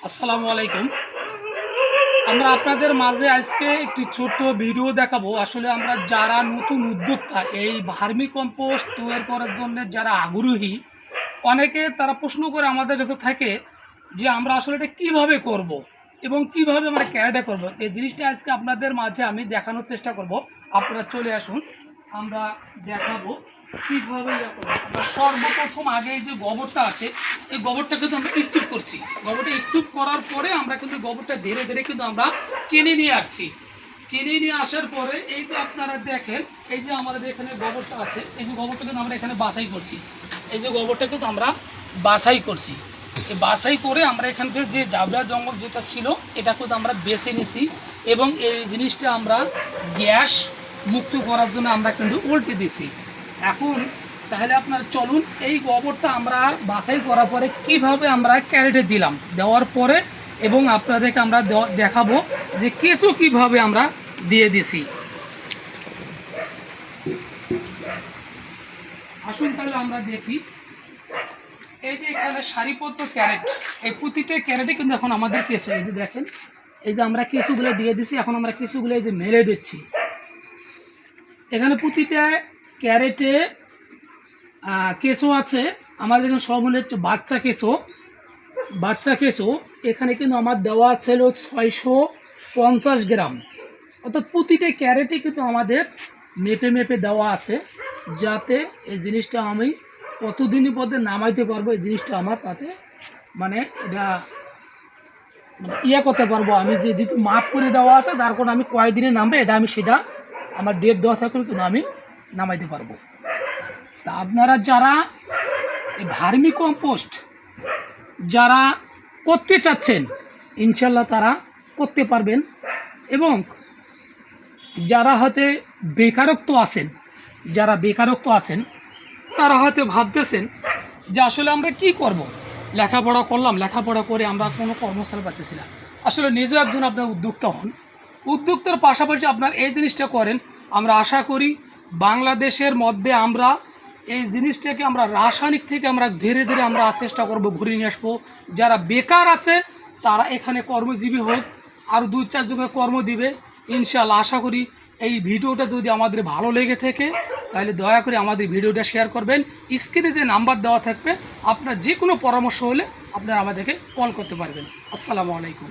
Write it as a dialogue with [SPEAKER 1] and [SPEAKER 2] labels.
[SPEAKER 1] আসসালামু আলাইকুম। আমরা আপনাদের মাঝে আজকে একটি ছোট্ট ভিডিও দেখাবো। আসলে আমরা যারা নতুন উদ্যোক্তা এই ভার্মি কম্পোস্ট তৈরি করার জন্য যারা আগ্রহী, অনেকে তারা প্রশ্ন করে আমাদের কাছে থাকে যে আমরা আসলে এটা কীভাবে করব এবং কিভাবে আমরা ক্যারেটে করব। এই জিনিসটা আজকে আপনাদের মাঝে আমি দেখানোর চেষ্টা করব। আপনারা চলে আসুন, আমরা দেখাবো কীভাবে ইয়ে করবো। আমরা সর্বপ্রথম আগে এই যে গোবরটা আছে, এই গোবরটা কিন্তু আমরা স্তূপ করছি। গোবরটা স্তূপ করার পরে আমরা কিন্তু গোবরটা ধীরে ধীরে কিন্তু আমরা টেনে নিয়ে আসছি। টেনে নিয়ে আসার পরে এই যে আপনারা দেখেন, এই যে আমাদের এখানে গোবরটা আছে, এই যে গোবরটা কিন্তু আমরা এখানে বাছাই করছি। এই যে গোবরটা কিন্তু আমরা বাছাই করছি। এই বাছাই করে আমরা এখান থেকে যে জাবরা জঙ্গল যেটা ছিল এটা কিন্তু আমরা বেছে নিছি এবং এই জিনিসটা আমরা গ্যাস মুক্ত করার জন্য আমরা কিন্তু উল্টে দিছি। এখন তাহলে আপনারা চলুন, এই গোবরটা আমরা বাছাই করার পরে কিভাবে আমরা ক্যারেটে দিলাম, দেওয়ার পরে এবং আপনাদেরকে আমরা দেখাবো যে কেঁচো কিভাবে আমরা দিয়ে দিছি। আসুন তাহলে আমরা দেখি। এই যে এখানে সারিবদ্ধ ক্যারেট, এই প্রতিটা ক্যারেটে কিন্তু এখন আমাদের কেঁচো, এই যে দেখেন, এই যে আমরা কেঁচোগুলো দিয়ে দিছি। এখন আমরা কেঁচোগুলো এই যে মেলে দিচ্ছি। এখানে প্রতিটা ক্যারেটে কেঁচো আছে। আমাদের এখানে সব মনে হচ্ছে বাচ্চা কেঁচো। এখানে কিন্তু আমার দেওয়া ছিল 650 গ্রাম, অর্থাৎ প্রতিটা ক্যারেটে কিন্তু আমাদের মেপে মেপে দেওয়া আছে, যাতে এই জিনিসটা আমি কতদিনের পথে নামাইতে পারবো। এই জিনিসটা আমার তাতে মানে এটা ইয়ে করতে পারবো। আমি যে যেহেতু মাপ করে দেওয়া আছে, তার কারণে আমি কয়েকদিনে নামবে এটা আমি সেটা আমার ডেট দেওয়া থাকলে কিন্তু আমি নামাইতে পারবো। তা আপনারা যারা এই ভার্মি কম্পোস্ট যারা করতে চাচ্ছেন, ইনশাল্লাহ তারা করতে পারবেন। এবং যারা হয়তো বেকারত্ব আছেন তারা হয়তো ভাবতেছেন যে আসলে আমরা কি করব, লেখাপড়া করলাম, লেখাপড়া করে আমরা কোনো কর্মস্থল পাচ্ছি না। আসলে নিজে একজন আপনার উদ্যোক্তা হন, উদ্যোক্তার পাশাপাশি আপনার এই জিনিসটা করেন। আমরা আশা করি বাংলাদেশের মধ্যে আমরা এই জিনিসটাকে আমরা রাসায়নিক থেকে আমরা ধীরে ধীরে আমরা চেষ্টা করব ঘুরিয়ে নিয়ে আসবো। যারা বেকার আছে তারা এখানে কর্মজীবী হোক, আর 2-4 জনের কর্ম দিবে ইনশাআল্লাহ। আশা করি এই ভিডিওটা যদি আমাদের ভালো লেগে থাকে তাহলে দয়া করে আমাদের ভিডিওটা শেয়ার করবেন। স্ক্রিনে যে নাম্বার দেওয়া থাকবে, আপনার যে কোনো পরামর্শ হলে আপনারা আমাদেরকে কল করতে পারবেন। আসসালামু আলাইকুম।